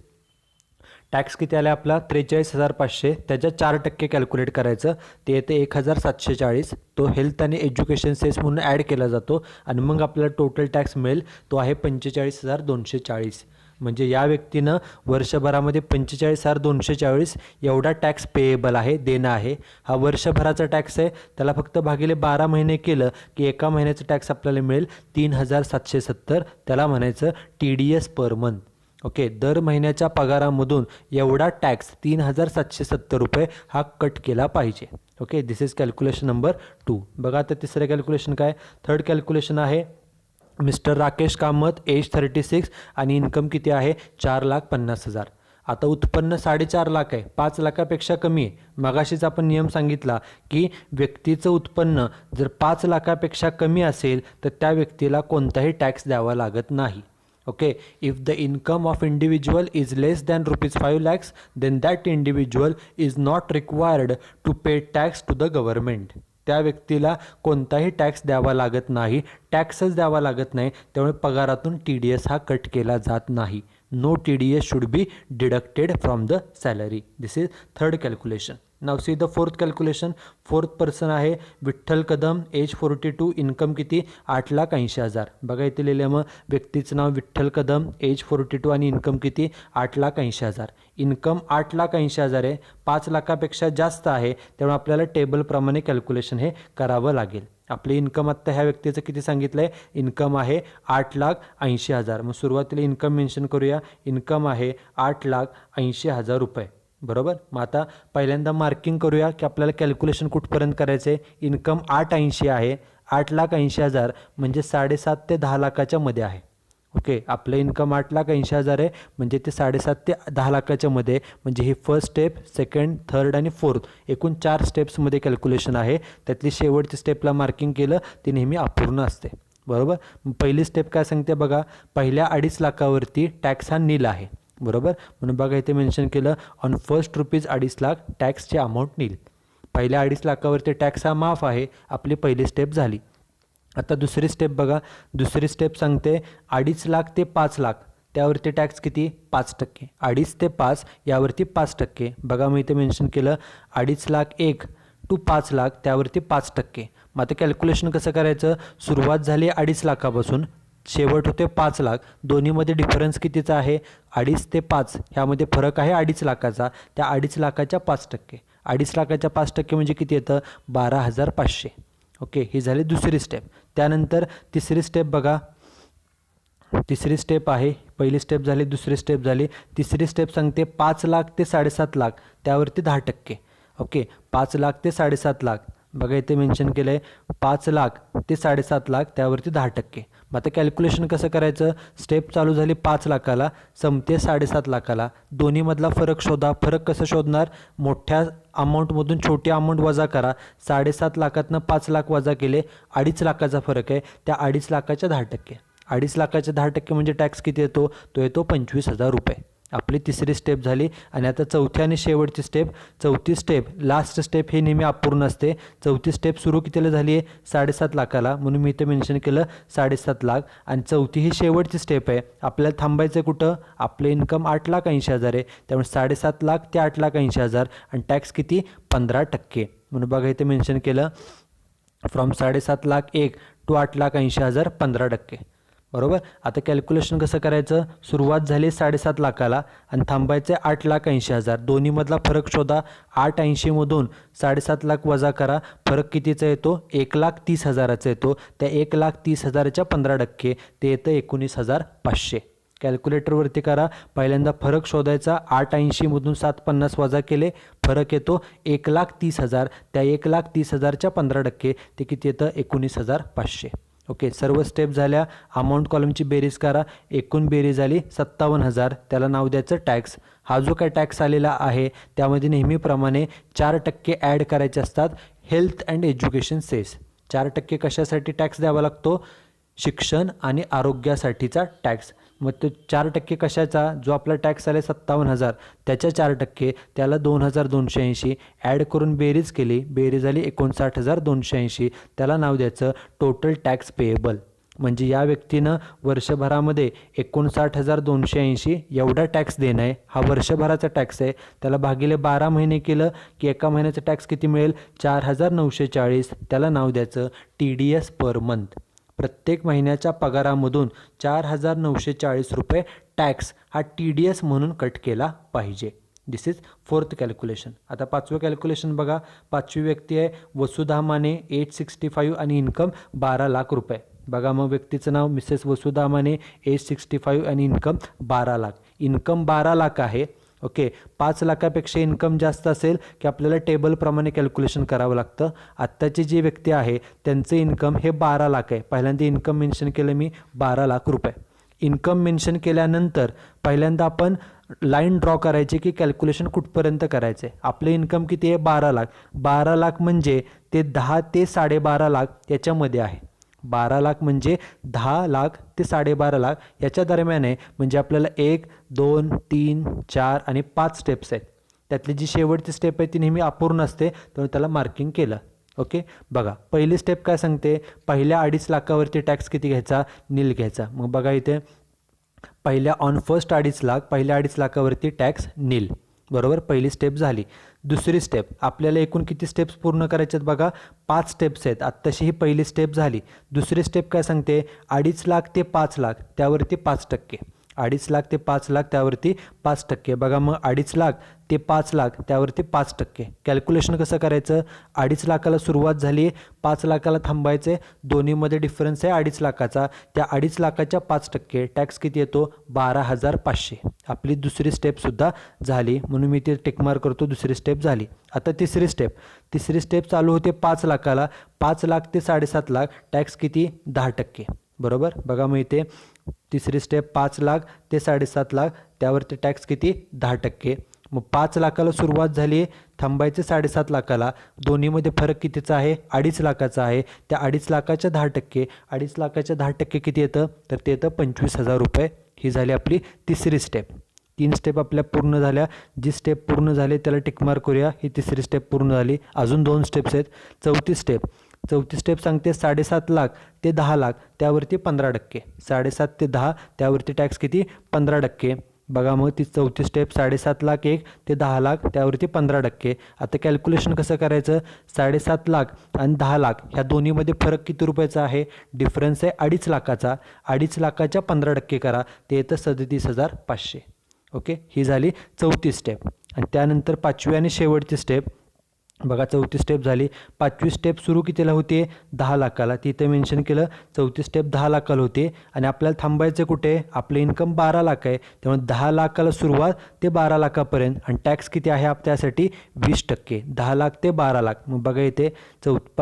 Tax किती आला आपला? 43,500. त्याच्या 4% कॅल्क्युलेट करायचं, ते येते 1,740. तो हेल्थ आणि एज्युकेशन सेस म्हणून ॲड केला जातो आणि मग आपल्याला टोटल टॅक्स मिळेल, तो आहे 45,240. म्हणजे या व्यक्तीनं वर्षभरामध्ये 45,240 एवढा टॅक्स पेएबल आहे, देणं आहे. हा वर्षभराचा टॅक्स आहे. त्याला फक्त भागिले 12 महिने केलं की एका महिन्याचं टॅक्स आपल्याला मिळेल 3,770. त्याला म्हणायचं TDS पर मंथ. ओके, दर महिन्याच्या पगारामधून एवढा टॅक्स 3,770 रुपये हा कट केला पाहिजे. Okay, this is calculation number 2. बघा आता तिसरं कॅल्क्युलेशन काय? थर्ड कॅल्क्युलेशन आहे मिस्टर राकेश कामत, एज 36 आणि इन्कम किती आहे? 4,50,000. आता उत्पन्न 4.5 लाख आहे, 5 लाखापेक्षा कमी आहे. मगाशीच आपण नियम सांगितला की व्यक्तीचं उत्पन्न जर 5 लाखापेक्षा कमी असेल तर त्या व्यक्तीला कोणताही टॅक्स द्यावा लागत नाही. Okay, if the income of individual is less than rupees 5 lakhs, then that individual is not required to pay tax to the government. त्या व्यक्तीला कोणताही टॅक्स द्यावा लागत नाही, टॅक्सच द्यावा लागत नाही. त्यामुळे पगारातून TDS हा कट केला जात नाही. No TDS should be deducted from the salary. This is third calculation. Now see the fourth calculation. Fourth person आहे विठ्ठल कदम, एज 42, इन्कम किती? 8,80,000. बघा इथे लिहिलं, मग व्यक्तीचं नाव विठ्ठल कदम, एज 42 आणि इन्कम किती? 8,80,000. इन्कम 8,80,000 आहे, 5 लाखापेक्षा जास्त आहे. त्यामुळे आपल्याला टेबलप्रमाणे कॅल्क्युलेशन हे करावं लागेल. आपले इन्कम आत्ता ह्या व्यक्तीचं किती सांगितलं आहे? इन्कम आहे 8,80,000. मग सुरुवातीला इन्कम मेन्शन करूया. इन्कम आहे 8,80,000 रुपये. बरोबर. मग आता पहिल्यांदा मार्किंग करूया की आपल्याला कॅल्क्युलेशन कुठपर्यंत करायचं आहे. इन्कम 8,80 आहे, 8,80,000 म्हणजे 7.5 ते 10 लाखाच्या मध्ये आहे. ओके, आपलं इन्कम 8,80,000 आहे म्हणजे ते 7.5 ते 10 लाखाच्या मध्ये. म्हणजे ही फर्स्ट स्टेप, सेकंड, थर्ड आणि फोर्थ एकूण 4 स्टेप्समध्ये कॅल्क्युलेशन आहे. त्यातली शेवटची स्टेपला मार्किंग केलं ती नेहमी अपूर्ण असते. बरोबर. पहिली स्टेप काय सांगते बघा, पहिल्या 2.5 लाखावरती टॅक्स हा नील आहे. बरोबर. म्हणून बघा इथे मेन्शन केलं ऑन फर्स्ट रुपीज 2.5 लाख टॅक्सची अमाऊंट नील. पहिल्या 2.5 लाखावरती टॅक्स हा माफ आहे. आपली पहिली स्टेप झाली. आता दुसरी स्टेप बघा. दुसरी स्टेप सांगते 2.5 लाख ते 5 लाख त्यावरती टॅक्स किती? 5%. 2.5 ते 5 यावरती 5%. बघा मी इथे मेन्शन केलं 2.5 टू 5 लाख त्यावरती 5%. मग आता कॅल्क्युलेशन कसं करायचं? सुरुवात झाली 2.5 लाखापासून, शेवट होते 5 लाख. दोन्हीमध्ये डिफरन्स कितीचा आहे? 2.5 ते 5 ह्यामध्ये फरक आहे 2.5 लाखाचा. त्या 2.5 लाखाच्या 5%. 2.5 लाखाच्या 5% म्हणजे किती येतं? 12,500. ओके, ही झाली दुसरी स्टेप. त्यानंतर तिसरी स्टेप बघा. तिसरी स्टेप आहे, पहिली स्टेप झाली, दुसरी स्टेप झाली. तिसरी स्टेप सांगते 5 लाख ते 7.5 लाख त्यावरती 10%. ओके, 5 लाख ते 7.5 लाख. बघा इथे मेन्शन केलं आहे 5 लाख ते 7.5 लाख त्यावरती 10%. मग आता कॅल्क्युलेशन कसं करायचं? स्टेप चालू झाली 5 लाखाला, संपते 7.5 लाखाला. दोन्हीमधला फरक शोधा. फरक कसं शोधणार? मोठ्या अमाऊंटमधून छोटी अमाऊंट वजा करा. 7.5 लाखातनं 5 लाख वजा केले, 2.5 लाखाचा फरक आहे. त्या 2.5 लाखाच्या 10%. 2.5 लाखाच्या 10% म्हणजे टॅक्स किती येतो? तो येतो 25,000 रुपये. आपली तिसरी स्टेप झाली. आणि आता चौथी आणि शेवटची स्टेप. चौथी स्टेप लास्ट स्टेप हे नेहमी अपूर्ण असते. चौथी स्टेप सुरू कितीला झाली आहे? 7.5 लाखाला, म्हणून मी इथं मेन्शन केलं 7.5 लाख. आणि चौथी ही शेवटची स्टेप आहे. आपल्याला थांबायचं कुठं? आपलं इन्कम 8,80,000 आहे, त्यामुळे 7.5 लाख ते 8,80,000 आणि टॅक्स किती? 15%. म्हणून बघा इथे मेन्शन केलं फ्रॉम 7.5 लाख 1 टू 8,80,000 15%. बरोबर. आता कॅल्क्युलेशन कसं करायचं? सुरुवात झाली 7.5 लाखाला आणि थांबायचं 8,80,000. दोन्हीमधला फरक शोधा. 880मधून 7.5 लाख वजा करा. फरक कितीचा येतो? 1,30,000चा येतो. त्या 1,30,000च्या 15% ते येतं 19,500. कॅल्क्युलेटरवरती करा. पहिल्यांदा फरक शोधायचा. 880मधून 750 वजा केले, फरक येतो 1,30,000. त्या 1,30,000च्या 15% ते किती येतं? 19,500. ओके. सर्व स्टेप झाल्या. अमाऊंट कॉलमची बेरीज करा. एकूण बेरीज झाली 57,000. त्याला नाव द्यायचं टॅक्स. हा जो काय टॅक्स आलेला आहे त्यामध्ये नेहमीप्रमाणे 4% ॲड करायचे असतात. Health and education cess. 4% कशासाठी टॅक्स द्यावा लागतो? शिक्षण आणि आरोग्यासाठीचा टॅक्स. मग तो 4% कशाचा? जो आपला टॅक्स आला 57,000 त्याच्या 4% त्याला 2,280 ॲड करून बेरीज केली. बेरीज झाली 59,280. त्याला नाव द्यायचं टोटल टॅक्स पेएबल. म्हणजे या व्यक्तीनं वर्षभरामध्ये 59,280 एवढा टॅक्स देणं आहे. हा वर्षभराचा टॅक्स आहे. त्याला भागिले 12 महिने केलं की एका महिन्याचा टॅक्स किती मिळेल? 4,940. त्याला नाव द्यायचं TDS पर मंथ. प्रत्येक महिन्याच्या पगारामधून 4,940 रुपये टॅक्स हा TDS म्हणून कट केला पाहिजे. दिस इज फोर्थ कॅल्क्युलेशन. आता पाचवं कॅल्क्युलेशन बघा. पाचवी व्यक्ती आहे वसुधा माने, एज 65 आणि इन्कम 12 लाख रुपये. बघा मग व्यक्तीचं नाव मिसेस वसुधा माने, एज 65 आणि इन्कम 12 लाख. इन्कम 12 लाख आहे. ओके. 5 लाखापेक्षा इन्कम जास्त असेल की आपल्याला टेबलप्रमाणे कॅल्क्युलेशन करावं लागतं. आत्ताची जी व्यक्ती आहे त्यांचं इन्कम हे 12 लाख आहे. पहिल्यांदा इन्कम मेन्शन केलं मी 12 लाख रुपये. इन्कम मेन्शन केल्यानंतर पहिल्यांदा आपण लाईन ड्रॉ करायची की कॅल्क्युलेशन कुठपर्यंत करायचं आहे. आपलं इन्कम किती आहे? 12 लाख. 12 लाख म्हणजे ते 10 ते 12.5 लाख याच्यामध्ये आहे. 12 लाख म्हणजे 10 लाख ते 12.5 लाख याच्या दरम्यान आहे. म्हणजे आपल्याला 1, 2, 3, 4 आणि 5 स्टेप्स आहेत. त्यातली जी शेवटची स्टेप आहे ती नेहमी अपूर्ण असते, त्यामुळे त्याला मार्किंग केलं. ओके. बघा पहिली स्टेप काय सांगते? पहिल्या 2.5 लाखावरती टॅक्स किती घ्यायचा? नील घ्यायचा. मग बघा इथे पहिल्या ऑन फर्स्ट 2.5 लाख, पहिल्या 2.5 लाखावरती टॅक्स नील. बरोबर. पहिली स्टेप झाली. दुसरी स्टेप. आपल्याला एकूण किती स्टेप्स पूर्ण करायचे आहेत? बघा 5 स्टेप्स आहेत. आत्ताशी ही पहिली स्टेप झाली. दुसरी स्टेप काय सांगते? 2.5 लाख ते 5 लाख त्यावरती 5%. 2.5 लाख ते 5 लाख त्यावरती 5%. बघा मग 2.5 लाख ते 5 लाख त्यावरती 5%. कॅल्क्युलेशन कसं करायचं? 2.5 लाखाला सुरुवात झाली, 5 लाखाला थांबायचे. दोन्हीमध्ये डिफरन्स आहे 2.5 लाखाचा. त्या 2.5 लाखाच्या 5% टॅक्स किती येतो? 12,500. आपली दुसरी स्टेपसुद्धा झाली, म्हणून मी ते टिकमार्क करतो. दुसरी स्टेप झाली. आता तिसरी स्टेप. तिसरी स्टेप चालू होते 5 लाखाला. 5 लाख ते 7.5 लाख टॅक्स किती? 10%. बरोबर. बघा मग इथे तिसरी स्टेप 5 लाख ते 7.5 लाख त्यावरती टॅक्स किती? 10%. मग 5 लाखाला सुरुवात झाली, थांबायचे 7.5 लाखाला. दोन्हीमध्ये फरक कितीचा आहे? 2.5 लाखाचा आहे. त्या 2.5 लाखाच्या 10%. 2.5 लाखाच्या 10% किती येतं? तर ते येतं 25,000 रुपये. ही झाली आपली तिसरी स्टेप. 3 स्टेप आपल्या पूर्ण झाल्या. जी स्टेप पूर्ण झाली त्याला टिकमार्क करूया. ही तिसरी स्टेप पूर्ण झाली. अजून 2 स्टेप्स आहेत. चौथी स्टेप. चौथी स्टेप सांगते 7.5 लाख ते 10 लाख त्यावरती 15%. 7.5 ते 10 त्यावरती टॅक्स किती? 15%. बघा मग ती चौथी स्टेप 7.5 लाख 1 ते 10 लाख त्यावरती 15%. आता कॅल्क्युलेशन कसं करायचं? 7.5 लाख आणि 10 लाख ह्या दोन्हीमध्ये फरक किती रुपयाचा आहे? डिफरन्स आहे 2.5 लाखाचा. 2.5 लाखाच्या 15% करा, ते येतं 37,500. ओके. ही झाली चौथी स्टेप. आणि त्यानंतर पाचवी आणि शेवटची स्टेप. बघा चौथी स्टेप झाली. पाचवी स्टेप सुरू कितीला होते? 10 लाखाला. तिथे मेन्शन केलं चौथी स्टेप 10 लाखाला होते. आणि आपल्याला थांबायचं कुठे? आपलं इन्कम 12 लाख आहे, त्यामुळे 10 लाखाला सुरुवात ते 12 लाखापर्यंत. आणि टॅक्स किती आहे त्यासाठी? 20%. 10 लाख ते 12 लाख. मग बघा इथे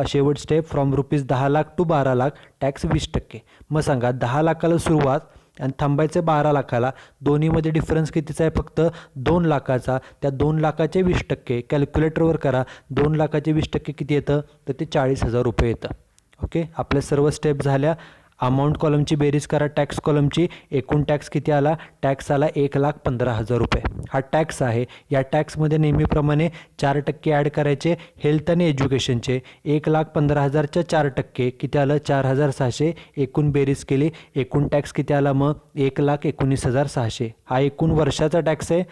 शेवट step from ₹10 lakh to 12 lakh tax 20%. मग सांगा 10 लाखाला सुरुवात आणि थांबायचं 12 लाखाला. दोन्हीमध्ये डिफरन्स कितीचा आहे? फक्त 2 लाखाचा. त्या 2 लाखाचे 20%. कॅल्क्युलेटरवर करा. 2 लाखाचे 20% किती येतं? तर ते 40,000 रुपये येतं. ओके. आपल्या सर्व स्टेप झाल्या. अमाऊंट कॉलमची बेरीज करा टॅक्स कॉलमची. एकूण टॅक्स किती आला? टॅक्स आला 1,15,000 रुपये. हा टॅक्स आहे. या टॅक्समध्ये नेहमीप्रमाणे 4% ॲड करायचे हेल्थ आणि एज्युकेशनचे. 1,15,000च्या 4% किती आलं? 4,600. एकूण बेरीज केली, एकूण टॅक्स किती आला मग? 1,19,600. हा एकूण वर्षाचा टॅक्स आहे.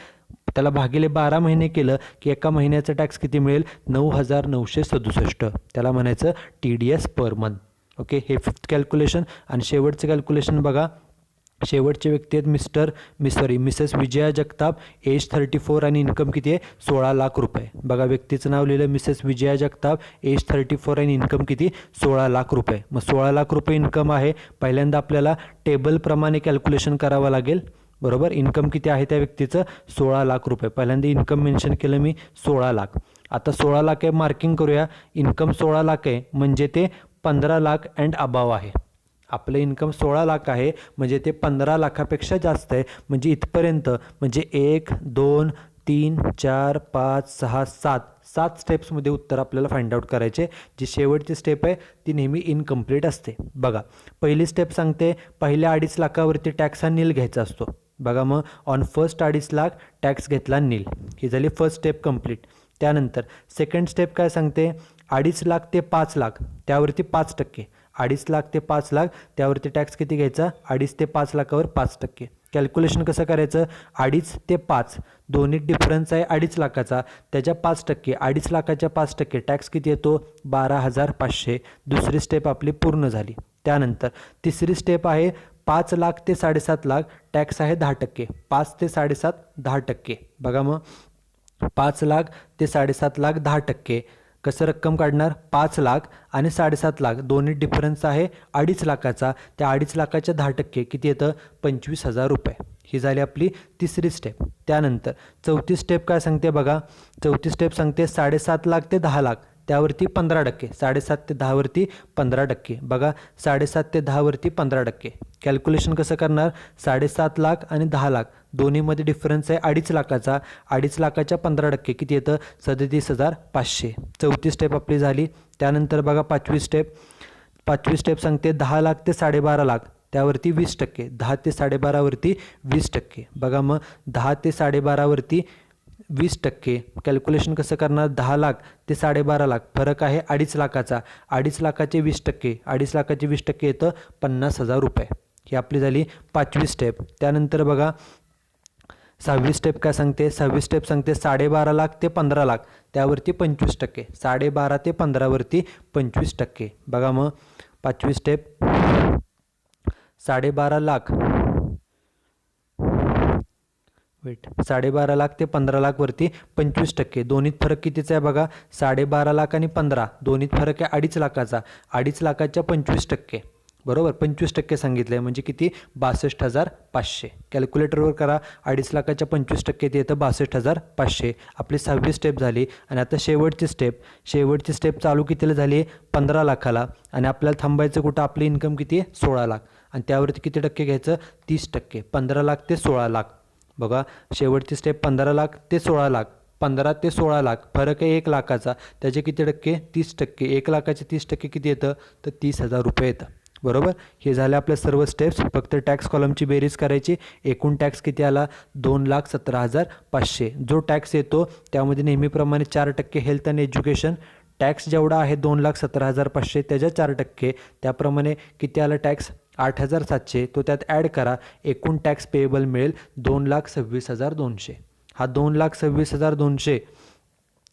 त्याला भागिले 12 महिने केलं की एका महिन्याचा टॅक्स किती मिळेल? 9,967. त्याला म्हणायचं TDS पर मंथ. ओके, हे फिफ्थ कॅल्क्युलेशन. आणि शेवटचं कॅल्क्युलेशन बघा. शेवटचे व्यक्ती आहेत मिसेस विजया जगताप, एज 34 आणि इन्कम किती आहे? 16 लाख रुपये. बघा, व्यक्तीचं नाव लिहिलं मिसेस विजया जगताप, एज 34 आणि इन्कम किती? 16 लाख रुपये. मग 16 लाख रुपये इन्कम आहे. पहिल्यांदा आपल्याला टेबलप्रमाणे कॅल्क्युलेशन करावं लागेल. बरोबर, इन्कम किती आहे त्या व्यक्तीचं? 16 लाख रुपये. पहिल्यांदा इन्कम मेन्शन केलं मी 16 लाख. आता 16 लाख आहे, मार्किंग करूया. इन्कम 16 लाख आहे म्हणजे ते 15 लाख अँड अबाव आहे. आपलं इन्कम 16 लाख आहे म्हणजे ते 15 लाखापेक्षा जास्त आहे. म्हणजे इथपर्यंत म्हणजे 1 2 3 4 5 6 7 स्टेप्समध्ये उत्तर आपल्याला फाइंड आउट करायचे. जी शेवटची स्टेप आहे ती नेहमी इनकम्प्लीट असते. बघा, पहिली स्टेप सांगते पहिल्या 2.5 लाखावरती टॅक्स हा नील घ्यायचा असतो. बघा, मग ऑन फर्स्ट 2.5 लाख टॅक्स घेतला नील. ही झाली फर्स्ट स्टेप कंप्लीट. त्यानंतर सेकंड स्टेप काय सांगते? 2.5 लाख ते 5 लाख त्यावरती 5%. 2.5 लाख ते 5 लाख त्यावरती टॅक्स किती घ्यायचा? 2.5 ते 5 लाखावर 5%. कॅल्क्युलेशन कसं करायचं? 2.5 ते 5 दोन्ही डिफरन्स आहे 2.5 लाखाचा, त्याच्या 5%. 2.5 लाखाच्या 5% टॅक्स किती येतो? 12,500. दुसरी स्टेप आपली पूर्ण झाली. त्यानंतर तिसरी स्टेप आहे 5 लाख ते 7.5 लाख टॅक्स आहे 10%. 5 ते 7.5 10%. बघा, मग 5 लाख ते 7.5 लाख 10%. कसं रक्कम काढणार? 5 लाख आणि 7.5 लाख दोन्ही डिफरन्स आहे 2.5 लाखाचा. त्या 2.5 लाखाच्या 10% किती येतं? 25,000 रुपये. ही झाली आपली तिसरी स्टेप. त्यानंतर चौथी स्टेप काय सांगते? बघा, चौथी स्टेप सांगते 7.5 लाख ते 10 लाख त्यावरती 15%. 7.5 ते 10 वरती 15%. बघा, 7.5 ते 10 वरती 15%. कॅल्क्युलेशन कसं करणार? 7.5 लाख आणि 10 लाख दोन्हीमध्ये डिफरन्स आहे 2.5 लाखाचा. 2.5 लाखाच्या 15% किती येतं? 37,500. चौथी स्टेप आपली झाली. त्यानंतर बघा पाचवी स्टेप सांगते 10 लाख ते 12.5 लाख त्यावरती 20%. 10 ते 12.5 वरती 20%. बघा, मग 10 ते 12.5 वरती 20%. कॅल्क्युलेशन कसं करणार? 10 लाख ते 12.5 लाख फरक आहे 2.5 लाखाचा. 2.5 लाखाचे 20%. 2.5 लाखाचे 20% येतं 50,000 रुपये. ही आपली झाली पाचवी स्टेप. त्यानंतर बघा 6वी स्टेप काय सांगते? 6वी स्टेप सांगते 12.5 लाख ते 15 लाख त्यावरती 25%. 12.5 ते 15 वरती 25%. बघा, मग 5वी स्टेप 12.5 लाख 12.5 लाख ते 15 लाख वरती 25%. दोन्हीत फरक कितीचा आहे? बघा, 12.5 लाख आणि 15 दोन्हीत फरक आहे 2.5 लाखाचा. 2.5 लाखाच्या 25%. बरोबर, 25% सांगितलं आहे म्हणजे किती? 62,500. कॅल्क्युलेटरवर करा. 2.5 लाखाच्या 25% ते येतं 62,500. आपली 6वी स्टेप झाली. आणि आता शेवटची स्टेप चालू कितीला झाली? 15 लाखाला. आणि आपल्याला थांबायचं कुठं? आपली इन्कम किती आहे? 16 लाख. आणि त्यावरती किती टक्के घ्यायचं? 30%. 15 लाख ते 16 लाख. बघा, शेवटची स्टेप 15 लाख ते 16 लाख. 15 ते 16 लाख फरक आहे 1 लाखाचा. त्याचे किती टक्के? 30%. 1 लाखाचे 30% किती येतं? तर 30,000 रुपये येतं. बरोबर, हे झाले आपल्या सर्व स्टेप्स. फक्त टॅक्स कॉलमची बेरीज करायची. एकूण टॅक्स किती आला? 2,17,500. जो टॅक्स येतो त्यामध्ये नेहमीप्रमाणे 4% हेल्थ आणि एज्युकेशन. टॅक्स जेवढा आहे 2,17,500 त्याच्या 4%. त्याप्रमाणे किती आला टॅक्स? 8,700. तो त्यात ॲड करा. एकूण टॅक्स पेएबल मिळेल 2,26,200. हा 2,26,200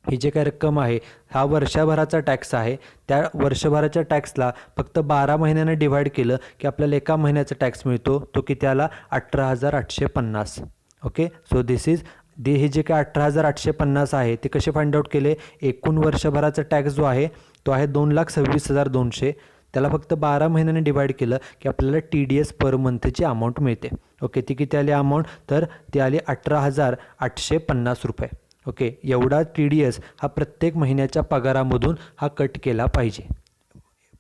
ही जे काय रक्कम आहे हा वर्षभराचा टॅक्स आहे. त्या वर्षभराच्या टॅक्सला फक्त 12 महिन्याने डिव्हाइड केलं की आपल्याला एका महिन्याचा टॅक्स मिळतो. तो किती आला? 18,850. ओके, सो दिस इज हे जे काय 18,850 आहे ते कसे फाइंड आउट केले? एकूण वर्षभराचा टॅक्स जो आहे तो आहे 2,26,200. त्याला फक्त 12 महिन्याने डिवाइड केलं की आपल्याला TDS पर मंथची अमाऊंट मिळते. ओके, ती किती आली अमाऊंट? तर ती आली 18,850 रुपये. ओके, एवढा TDS हा प्रत्येक महिन्याच्या पगारामधून हा कट केला पाहिजे.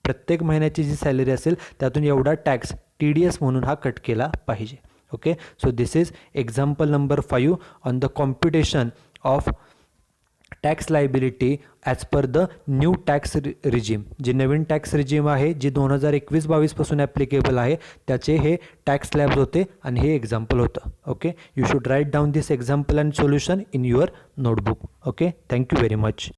प्रत्येक महिन्याची जी सॅलरी असेल त्यातून एवढा टॅक्स TDS म्हणून हा कट केला पाहिजे. Okay, so this is example number 5 on the computation of tax liability as per the new tax regime. जे नवीन टॅक्स रिजीम आहे जे 2021-22पासून ॲप्लिकेबल आहे त्याचे हे टॅक्स स्लॅब्स होते आणि हे एक्झाम्पल होतं. Okay, you should write down this example and solution in your notebook. Okay, thank you very much.